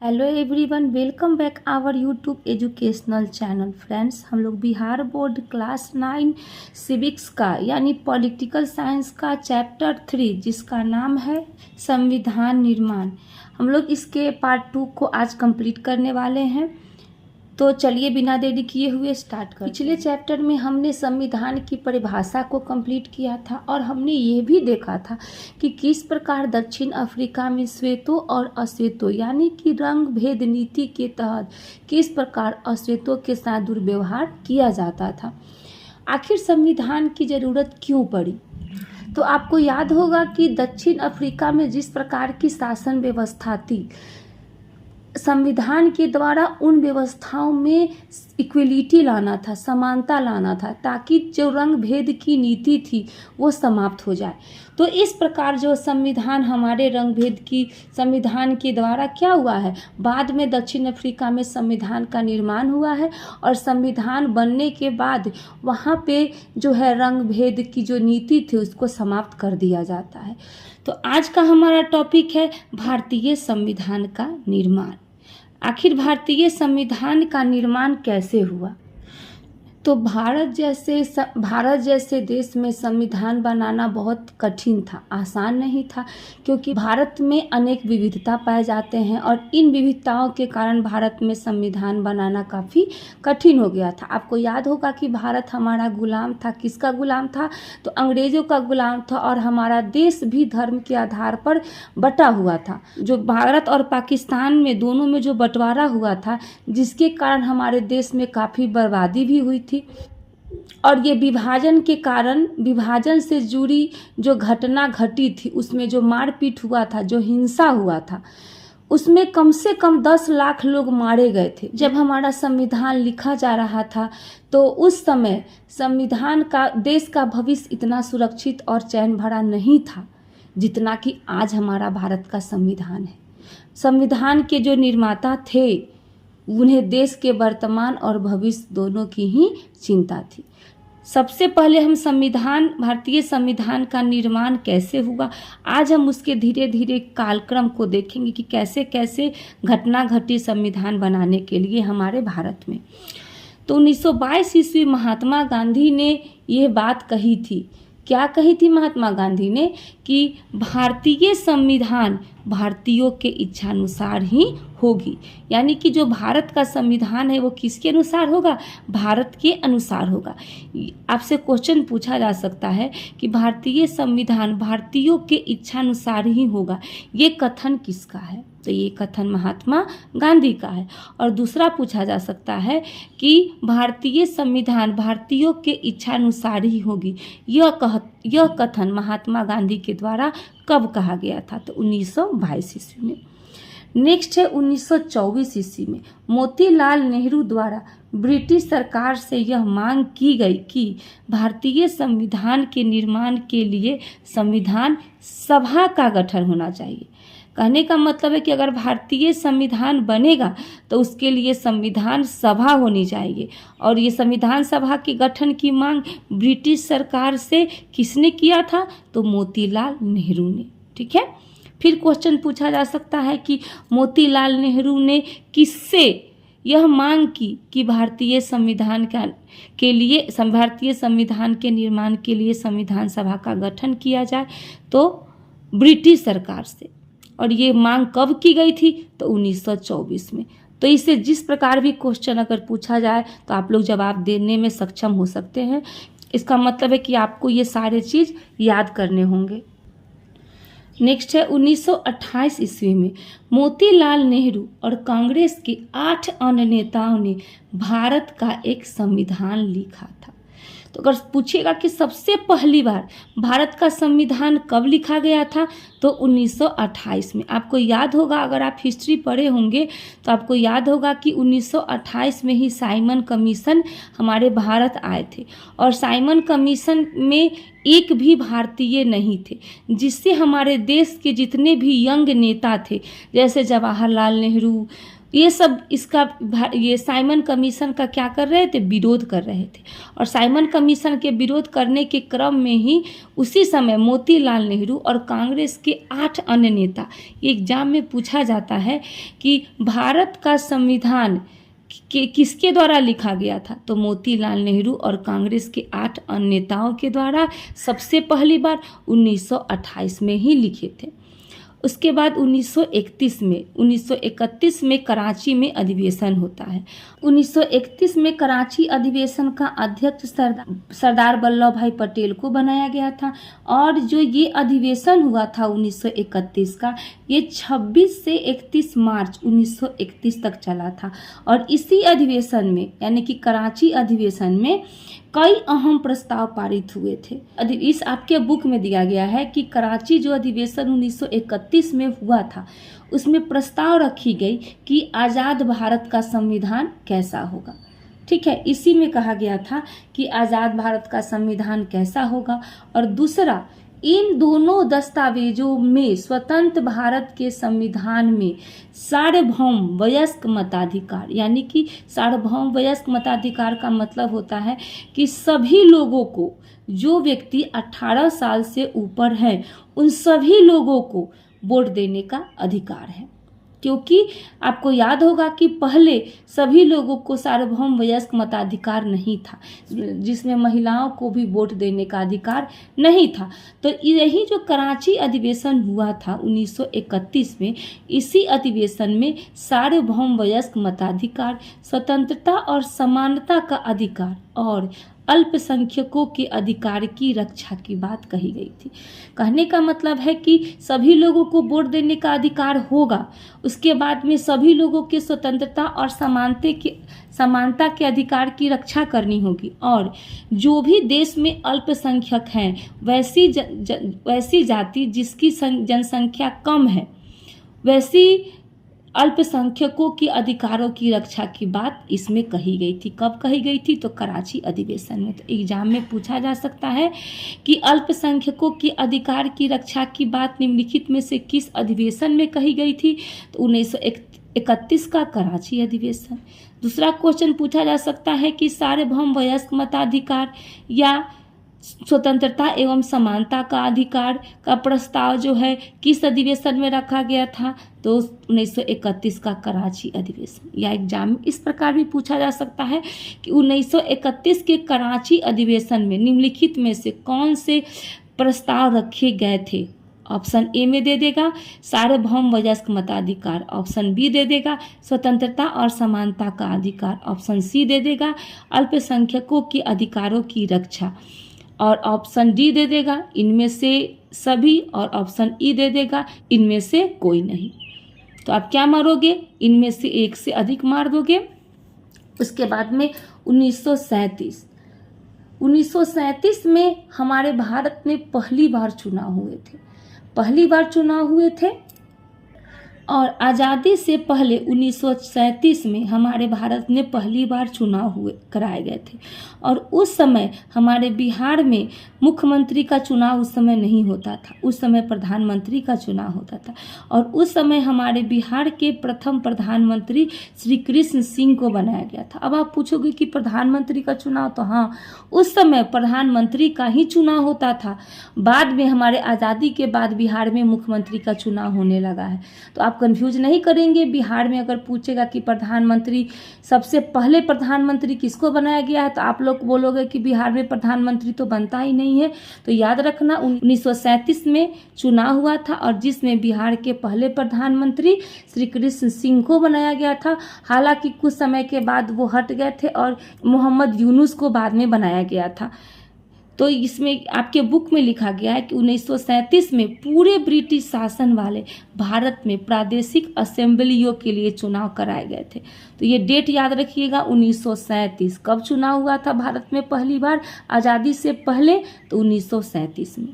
Hello everyone, welcome back our YouTube educational channel. Friends, हम लोग Bihar board class 9 civics का यानी पॉलिटिकल साइंस का चैप्टर 3 जिसका नाम है संविधान निर्माण, हम लोग इसके पार्ट 2 को आज कंप्लीट करने वाले हैं। तो चलिए बिना देरी किए हुए स्टार्ट करते हैं। पिछले चैप्टर में हमने संविधान की परिभाषा को कंप्लीट किया था और हमने ये भी देखा था कि किस प्रकार दक्षिण अफ्रीका में श्वेतों और अश्वेतों यानी कि रंग भेद नीति के तहत किस प्रकार अश्वेतों के साथ दुर्व्यवहार किया जाता था। आखिर संविधान की ज़रूरत क्यों पड़ी? तो आपको याद होगा कि दक्षिण अफ्रीका में जिस प्रकार की शासन व्यवस्था थी, संविधान के द्वारा उन व्यवस्थाओं में इक्वलिटी लाना था, समानता लाना था, ताकि जो रंग भेद की नीति थी वो समाप्त हो जाए। तो इस प्रकार जो संविधान हमारे रंग भेद की संविधान के द्वारा क्या हुआ है, बाद में दक्षिण अफ्रीका में संविधान का निर्माण हुआ है और संविधान बनने के बाद वहाँ पे जो है रंग भेद की जो नीति थी उसको समाप्त कर दिया जाता है। तो आज का हमारा टॉपिक है भारतीय संविधान का निर्माण। आखिर भारतीय संविधान का निर्माण कैसे हुआ? तो भारत जैसे देश में संविधान बनाना बहुत कठिन था, आसान नहीं था, क्योंकि भारत में अनेक विविधता पाए जाते हैं और इन विविधताओं के कारण भारत में संविधान बनाना काफ़ी कठिन हो गया था। आपको याद होगा कि भारत हमारा गुलाम था। किसका गुलाम था? तो अंग्रेज़ों का गुलाम था और हमारा देश भी धर्म के आधार पर बटा हुआ था। जो भारत और पाकिस्तान में दोनों में जो बंटवारा हुआ था, जिसके कारण हमारे देश में काफ़ी बर्बादी भी हुई थी। और ये विभाजन के कारण, विभाजन से जुड़ी जो घटना घटी थी, उसमें जो मारपीट हुआ था, जो हिंसा हुआ था, उसमें कम से कम 10 लाख लोग मारे गए थे। जब हमारा संविधान लिखा जा रहा था तो उस समय संविधान का, देश का भविष्य इतना सुरक्षित और चैन भरा नहीं था जितना कि आज हमारा भारत का संविधान है। संविधान के जो निर्माता थे उन्हें देश के वर्तमान और भविष्य दोनों की ही चिंता थी। सबसे पहले हम भारतीय संविधान का निर्माण कैसे हुआ, आज हम उसके धीरे धीरे कालक्रम को देखेंगे कि कैसे कैसे घटना घटी संविधान बनाने के लिए हमारे भारत में। तो 1922 ईस्वी महात्मा गांधी ने ये बात कही थी। क्या कही थी महात्मा गांधी ने? कि भारतीय संविधान भारतीयों के इच्छानुसार ही होगी, यानी कि जो भारत का संविधान है वो किसके अनुसार होगा? भारत के अनुसार होगा। आपसे क्वेश्चन पूछा जा सकता है कि भारतीय संविधान भारतीयों के इच्छानुसार ही होगा, ये कथन किसका है? तो ये कथन महात्मा गांधी का है। और दूसरा पूछा जा सकता है कि भारतीय संविधान भारतीयों के इच्छानुसार ही होगी, यह कथन महात्मा गांधी के द्वारा कब कहा गया था? तो 1922 ईस्वी में। नेक्स्ट है 1924 ईस्वी में मोतीलाल नेहरू द्वारा ब्रिटिश सरकार से यह मांग की गई कि भारतीय संविधान के निर्माण के लिए संविधान सभा का गठन होना चाहिए। कहने का मतलब है कि अगर भारतीय संविधान बनेगा तो उसके लिए संविधान सभा होनी चाहिए। और ये संविधान सभा के गठन की मांग ब्रिटिश सरकार से किसने किया था? तो मोतीलाल नेहरू ने। ठीक है। फिर क्वेश्चन पूछा जा सकता है कि मोतीलाल नेहरू ने किससे यह मांग की कि भारतीय संविधान के निर्माण के लिए संविधान सभा का गठन किया जाए? तो ब्रिटिश सरकार से। और ये मांग कब की गई थी? तो 1924 में। तो इससे जिस प्रकार भी क्वेश्चन अगर पूछा जाए तो आप लोग जवाब देने में सक्षम हो सकते हैं। इसका मतलब है कि आपको ये सारे चीज़ याद करने होंगे। नेक्स्ट है 1928 ईस्वी में मोतीलाल नेहरू और कांग्रेस के 8 अन्य नेताओं ने भारत का एक संविधान लिखा था। तो अगर पूछिएगा कि सबसे पहली बार भारत का संविधान कब लिखा गया था, तो 1928 में। आपको याद होगा, अगर आप हिस्ट्री पढ़े होंगे तो आपको याद होगा कि 1928 में ही साइमन कमीशन हमारे भारत आए थे और साइमन कमीशन में एक भी भारतीय नहीं थे, जिससे हमारे देश के जितने भी यंग नेता थे, जैसे जवाहरलाल नेहरू, ये सब ये साइमन कमीशन का क्या कर रहे थे, विरोध कर रहे थे। और साइमन कमीशन के विरोध करने के क्रम में ही उसी समय मोतीलाल नेहरू और कांग्रेस के 8 अन्य नेता, ये एग्जाम में पूछा जाता है कि भारत का संविधान किसके द्वारा लिखा गया था, तो मोतीलाल नेहरू और कांग्रेस के 8 अन्य नेताओं के द्वारा सबसे पहली बार 1928 में ही लिखे थे। उसके बाद 1931 में कराची में अधिवेशन होता है। 1931 में कराची अधिवेशन का अध्यक्ष सरदार वल्लभ भाई पटेल को बनाया गया था। और जो ये अधिवेशन हुआ था 1931 का, ये 26 से 31 मार्च 1931 तक चला था। और इसी अधिवेशन में, यानी कि कराची अधिवेशन में, कई अहम प्रस्ताव पारित हुए थे। इस आपके बुक में दिया गया है कि कराची जो अधिवेशन 1931 में हुआ था, उसमें प्रस्ताव रखी गई कि आज़ाद भारत का संविधान कैसा होगा। ठीक है, इसी में कहा गया था कि आज़ाद भारत का संविधान कैसा होगा। और दूसरा, इन दोनों दस्तावेजों में स्वतंत्र भारत के संविधान में सार्वभौम वयस्क मताधिकार, यानी कि सार्वभौम वयस्क मताधिकार का मतलब होता है कि सभी लोगों को, जो व्यक्ति 18 साल से ऊपर हैं, उन सभी लोगों को वोट देने का अधिकार है। क्योंकि आपको याद होगा कि पहले सभी लोगों को सार्वभौम वयस्क मताधिकार नहीं था, जिसमें महिलाओं को भी वोट देने का अधिकार नहीं था। तो यही जो कराची अधिवेशन हुआ था 1931 में, इसी अधिवेशन में सार्वभौम वयस्क मताधिकार, स्वतंत्रता और समानता का अधिकार और अल्पसंख्यकों के अधिकार की रक्षा की बात कही गई थी। कहने का मतलब है कि सभी लोगों को वोट देने का अधिकार होगा, उसके बाद में सभी लोगों के स्वतंत्रता और समानता के अधिकार की रक्षा करनी होगी। और जो भी देश में अल्पसंख्यक हैं, वैसी जाति जिसकी जनसंख्या कम है, वैसी अल्पसंख्यकों के अधिकारों की रक्षा की बात इसमें कही गई थी। कब कही गई थी, तो कराची अधिवेशन में। तो एग्जाम में पूछा जा सकता है कि अल्पसंख्यकों के अधिकार की रक्षा की बात निम्नलिखित में से किस अधिवेशन में कही गई थी, तो 1931 का कराची अधिवेशन। दूसरा क्वेश्चन पूछा जा सकता है कि सार्वभौम वयस्क मताधिकार या स्वतंत्रता एवं समानता का अधिकार का प्रस्ताव जो है किस अधिवेशन में रखा गया था, तो 1931 का कराची अधिवेशन। या एग्जाम में इस प्रकार भी पूछा जा सकता है कि 1931 के कराची अधिवेशन में निम्नलिखित में से कौन से प्रस्ताव रखे गए थे। ऑप्शन ए में दे देगा सार्वभौम वयस्क मताधिकार, ऑप्शन बी दे देगा स्वतंत्रता और समानता का अधिकार, ऑप्शन सी दे देगा अल्पसंख्यकों के अधिकारों की रक्षा, और ऑप्शन डी दे देगा इनमें से सभी, और ऑप्शन ई दे देगा इनमें से कोई नहीं। तो आप क्या मारोगे, इनमें से एक से अधिक मार दोगे। उसके बाद में 1937 में हमारे भारत में पहली बार चुनाव हुए थे। और आज़ादी से पहले 1937 में हमारे भारत में पहली बार चुनाव कराए गए थे। और उस समय हमारे बिहार में मुख्यमंत्री का चुनाव उस समय नहीं होता था, उस समय प्रधानमंत्री का चुनाव होता था। और उस समय हमारे बिहार के प्रथम प्रधानमंत्री श्री कृष्ण सिंह को बनाया गया था। अब आप पूछोगे कि प्रधानमंत्री का चुनाव, तो हाँ, उस समय प्रधानमंत्री का ही चुनाव होता था। बाद में हमारे आज़ादी के बाद बिहार में मुख्यमंत्री का चुनाव होने लगा है। तो आप कंफ्यूज नहीं करेंगे। बिहार में अगर पूछेगा कि प्रधानमंत्री, सबसे पहले प्रधानमंत्री किसको बनाया गया है, तो आप लोग बोलोगे कि बिहार में प्रधानमंत्री तो बनता ही नहीं है। तो याद रखना 1937 में चुनाव हुआ था और जिसमें बिहार के पहले प्रधानमंत्री श्री कृष्ण सिंह को बनाया गया था। हालांकि कुछ समय के बाद वो हट गए थे और मोहम्मद यूनुस को बाद में बनाया गया था। तो इसमें आपके बुक में लिखा गया है कि 1937 में पूरे ब्रिटिश शासन वाले भारत में प्रादेशिक असेंबलियों के लिए चुनाव कराए गए थे। तो ये डेट याद रखिएगा, 1937। कब चुनाव हुआ था भारत में पहली बार आज़ादी से पहले, तो 1937 में।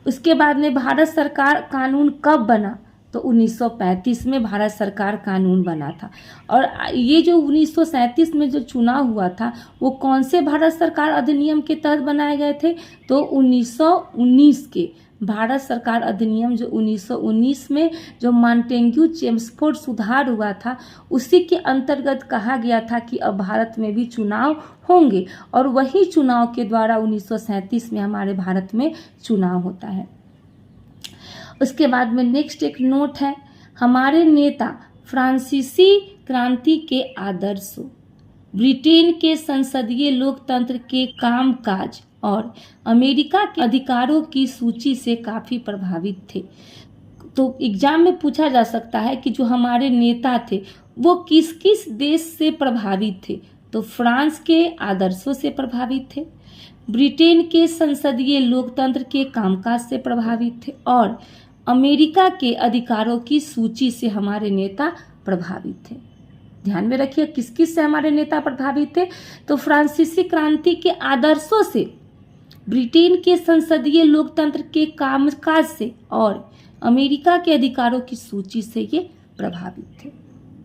उसके बाद में भारत सरकार कानून कब बना, तो 1935 में भारत सरकार कानून बना था। और ये जो 1937 में जो चुनाव हुआ था वो कौन से भारत सरकार अधिनियम के तहत बनाए गए थे? तो 1919 के भारत सरकार अधिनियम, जो 1919 में जो मॉन्टेग्यू चेम्सफोर्ड सुधार हुआ था, उसी के अंतर्गत कहा गया था कि अब भारत में भी चुनाव होंगे, और वही चुनाव के द्वारा 1937 में हमारे भारत में चुनाव होता है। उसके बाद में नेक्स्ट एक नोट है, हमारे नेता फ्रांसीसी क्रांति के आदर्शों, ब्रिटेन के संसदीय लोकतंत्र के कामकाज और अमेरिका के अधिकारों की सूची से काफ़ी प्रभावित थे। तो एग्जाम में पूछा जा सकता है कि जो हमारे नेता थे वो किस किस देश से प्रभावित थे? तो फ्रांस के आदर्शों से प्रभावित थे, ब्रिटेन के संसदीय लोकतंत्र के कामकाज से प्रभावित थे, और अमेरिका के अधिकारों की सूची से हमारे नेता प्रभावित थे। ध्यान में रखिए किस किस से हमारे नेता प्रभावित थे? तो फ्रांसीसी क्रांति के आदर्शों से, ब्रिटेन के संसदीय लोकतंत्र के कामकाज से, और अमेरिका के अधिकारों की सूची से ये प्रभावित थे।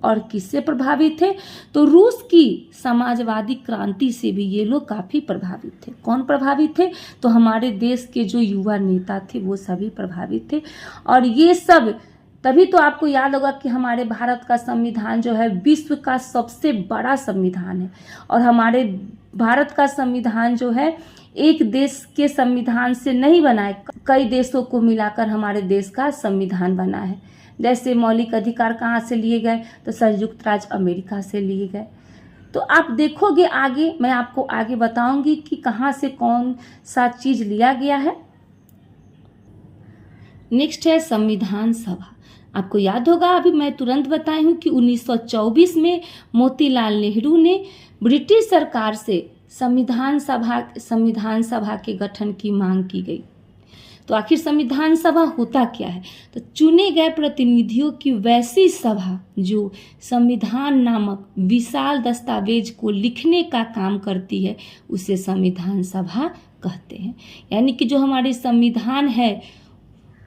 और किससे प्रभावित थे? तो रूस की समाजवादी क्रांति से भी ये लोग काफ़ी प्रभावित थे। कौन प्रभावित थे? तो हमारे देश के जो युवा नेता थे वो सभी प्रभावित थे। और ये सब तभी तो आपको याद होगा कि हमारे भारत का संविधान जो है विश्व का सबसे बड़ा संविधान है, और हमारे भारत का संविधान जो है एक देश के संविधान से नहीं बना है, कई देशों को मिलाकर हमारे देश का संविधान बना है। जैसे मौलिक अधिकार कहाँ से लिए गए? तो संयुक्त राज्य अमेरिका से लिए गए। तो आप देखोगे आगे, मैं आपको आगे बताऊंगी कि कहाँ से कौन सा चीज लिया गया है। नेक्स्ट है संविधान सभा। आपको याद होगा, अभी मैं तुरंत बताई हूँ कि 1924 में मोतीलाल नेहरू ने ब्रिटिश सरकार से संविधान सभा के गठन की मांग की गई। तो आखिर संविधान सभा होता क्या है? तो चुने गए प्रतिनिधियों की वैसी सभा जो संविधान नामक विशाल दस्तावेज को लिखने का काम करती है, उसे संविधान सभा कहते हैं। यानी कि जो हमारे संविधान है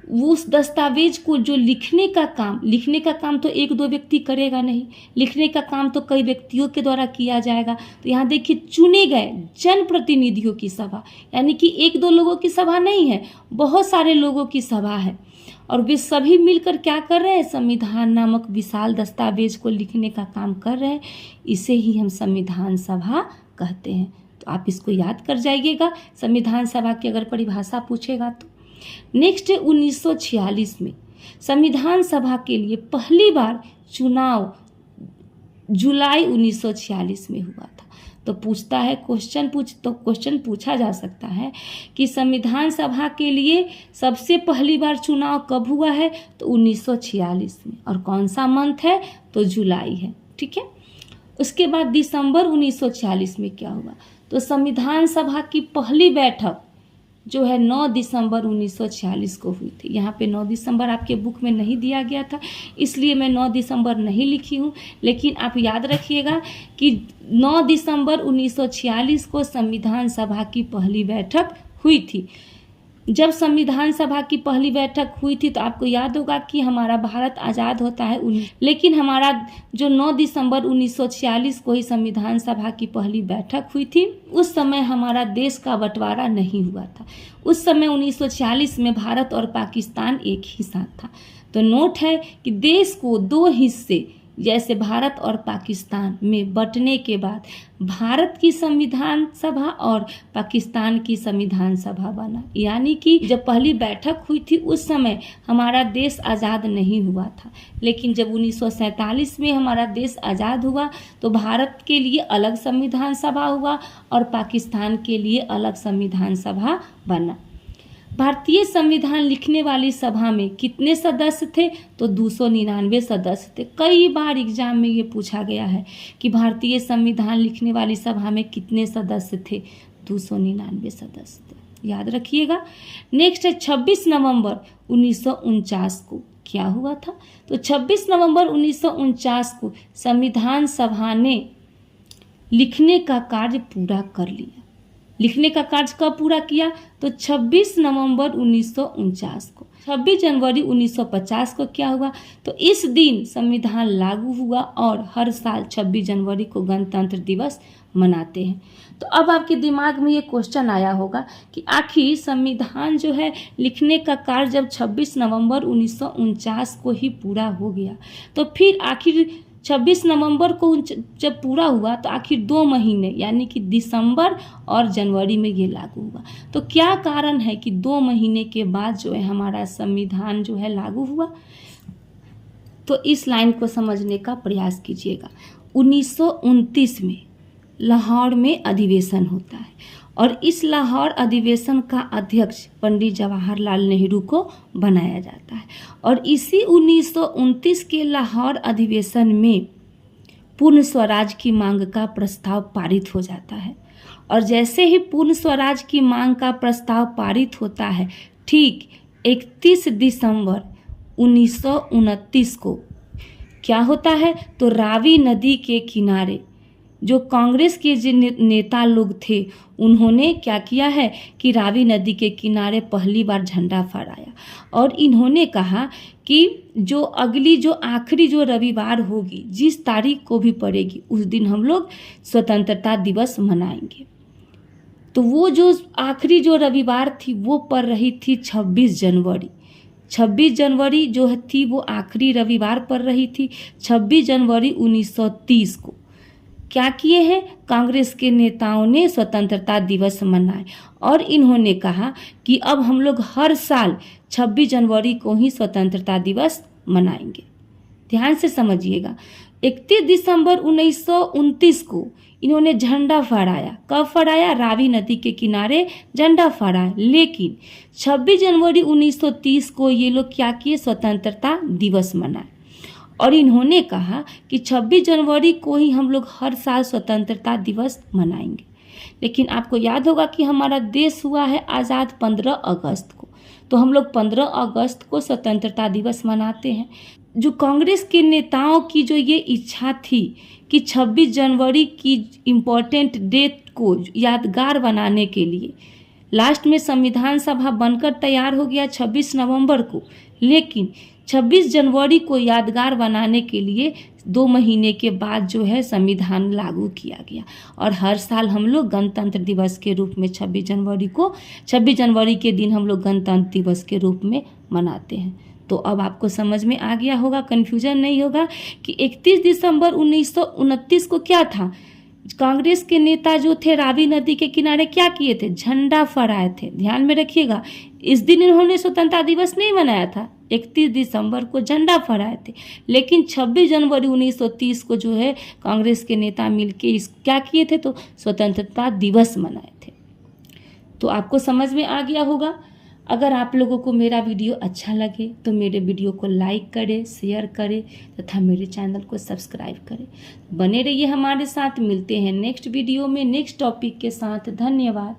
वो उस दस्तावेज को जो लिखने का काम तो एक दो व्यक्ति करेगा नहीं, लिखने का काम तो कई व्यक्तियों के द्वारा किया जाएगा। तो यहाँ देखिए चुने गए जनप्रतिनिधियों की सभा, यानी कि एक दो लोगों की सभा नहीं है, बहुत सारे लोगों की सभा है, और वे सभी मिलकर क्या कर रहे हैं? संविधान नामक विशाल दस्तावेज को लिखने का काम कर रहे हैं। इसे ही हम संविधान सभा कहते हैं। तो आप इसको याद कर जाइएगा संविधान सभा की अगर परिभाषा पूछेगा तो। नेक्स्ट है 1946 में संविधान सभा के लिए पहली बार चुनाव जुलाई 1946 में हुआ था। तो पूछता है क्वेश्चन पूछा जा सकता है कि संविधान सभा के लिए सबसे पहली बार चुनाव कब हुआ है? तो 1946 में, और कौन सा मंथ है? तो जुलाई है। ठीक है। उसके बाद दिसंबर 1946 में क्या हुआ? तो संविधान सभा की पहली बैठक जो है 9 दिसंबर 1946 को हुई थी। यहाँ पे 9 दिसंबर आपके बुक में नहीं दिया गया था, इसलिए मैं 9 दिसंबर नहीं लिखी हूँ, लेकिन आप याद रखिएगा कि 9 दिसंबर 1946 को संविधान सभा की पहली बैठक हुई थी। जब संविधान सभा की पहली बैठक हुई थी तो आपको याद होगा कि हमारा भारत आज़ाद होता है, लेकिन हमारा जो 9 दिसंबर 1946 को ही संविधान सभा की पहली बैठक हुई थी। उस समय हमारा देश का बंटवारा नहीं हुआ था। उस समय 1946 में भारत और पाकिस्तान एक ही साथ था। तो नोट है कि देश को दो हिस्से जैसे भारत और पाकिस्तान में बंटने के बाद भारत की संविधान सभा और पाकिस्तान की संविधान सभा बना। यानी कि जब पहली बैठक हुई थी उस समय हमारा देश आज़ाद नहीं हुआ था, लेकिन जब 1947 में हमारा देश आज़ाद हुआ तो भारत के लिए अलग संविधान सभा हुआ और पाकिस्तान के लिए अलग संविधान सभा बना। भारतीय संविधान लिखने वाली सभा में कितने सदस्य थे? तो 299 सदस्य थे। कई बार एग्जाम में ये पूछा गया है कि भारतीय संविधान लिखने वाली सभा में कितने सदस्य थे? 299 सदस्य थे, याद रखिएगा। नेक्स्ट है 26 नवंबर 1949 को क्या हुआ था? तो 26 नवंबर 1949 को संविधान सभा ने लिखने का कार्य पूरा कर लिया। लिखने का कार्य कब पूरा किया? तो 26 नवंबर 1949 को। 26 जनवरी 1950 को क्या हुआ? तो इस दिन संविधान लागू हुआ और हर साल 26 जनवरी को गणतंत्र दिवस मनाते हैं। तो अब आपके दिमाग में ये क्वेश्चन आया होगा कि आखिर संविधान जो है लिखने का कार्य जब 26 नवंबर 1949 को ही पूरा हो गया, तो फिर आखिर 26 नवंबर को जब पूरा हुआ तो आखिर 2 महीने यानी कि दिसंबर और जनवरी में ये लागू हुआ। तो क्या कारण है कि 2 महीने के बाद जो है हमारा संविधान जो है लागू हुआ? तो इस लाइन को समझने का प्रयास कीजिएगा। 1929 में लाहौर में अधिवेशन होता है और इस लाहौर अधिवेशन का अध्यक्ष पंडित जवाहरलाल नेहरू को बनाया जाता है और इसी 1929 के लाहौर अधिवेशन में पूर्ण स्वराज की मांग का प्रस्ताव पारित हो जाता है। और जैसे ही पूर्ण स्वराज की मांग का प्रस्ताव पारित होता है, ठीक 31 दिसंबर 1929 को क्या होता है? तो रावी नदी के किनारे जो कांग्रेस के नेता लोग थे उन्होंने क्या किया है कि रावी नदी के किनारे पहली बार झंडा फहराया और इन्होंने कहा कि जो अगली जो आखिरी जो रविवार होगी, जिस तारीख को भी पड़ेगी, उस दिन हम लोग स्वतंत्रता दिवस मनाएंगे। तो वो जो आखिरी जो रविवार थी वो पड़ रही थी 26 जनवरी। 26 जनवरी जो थी वो आखिरी रविवार पड़ रही थी। 26 जनवरी 1930 को क्या किए हैं? कांग्रेस के नेताओं ने स्वतंत्रता दिवस मनाए और इन्होंने कहा कि अब हम लोग हर साल 26 जनवरी को ही स्वतंत्रता दिवस मनाएंगे। ध्यान से समझिएगा। 31 दिसंबर 1929 को इन्होंने झंडा फहराया। कब फहराया? रावी नदी के किनारे झंडा फहराया। लेकिन 26 जनवरी 1930 को ये लोग क्या किए? स्वतंत्रता दिवस मनाए और इन्होंने कहा कि 26 जनवरी को ही हम लोग हर साल स्वतंत्रता दिवस मनाएंगे। लेकिन आपको याद होगा कि हमारा देश हुआ है आज़ाद 15 अगस्त को, तो हम लोग 15 अगस्त को स्वतंत्रता दिवस मनाते हैं। जो कांग्रेस के नेताओं की जो ये इच्छा थी कि 26 जनवरी की इम्पोर्टेंट डेट को यादगार बनाने के लिए लास्ट में संविधान सभा बनकर तैयार हो गया 26 नवंबर को, लेकिन 26 जनवरी को यादगार बनाने के लिए 2 महीने के बाद जो है संविधान लागू किया गया और हर साल हम लोग गणतंत्र दिवस के रूप में 26 जनवरी के दिन हम लोग गणतंत्र दिवस के रूप में मनाते हैं। तो अब आपको समझ में आ गया होगा, कन्फ्यूजन नहीं होगा कि 31 दिसंबर 1929 को क्या था? कांग्रेस के नेता जो थे रावी नदी के किनारे क्या किए थे? झंडा फहराए थे। ध्यान में रखिएगा, इस दिन इन्होंने स्वतंत्रता दिवस नहीं मनाया था, 31 दिसंबर को झंडा फहराए थे। लेकिन 26 जनवरी 1930 को जो है कांग्रेस के नेता मिलके क्या किए थे? तो स्वतंत्रता दिवस मनाए थे। तो आपको समझ में आ गया होगा। अगर आप लोगों को मेरा वीडियो अच्छा लगे तो मेरे वीडियो को लाइक करें, शेयर करें तथा मेरे चैनल को सब्सक्राइब करें। बने रहिए हमारे साथ। मिलते हैं नेक्स्ट वीडियो में नेक्स्ट टॉपिक के साथ। धन्यवाद।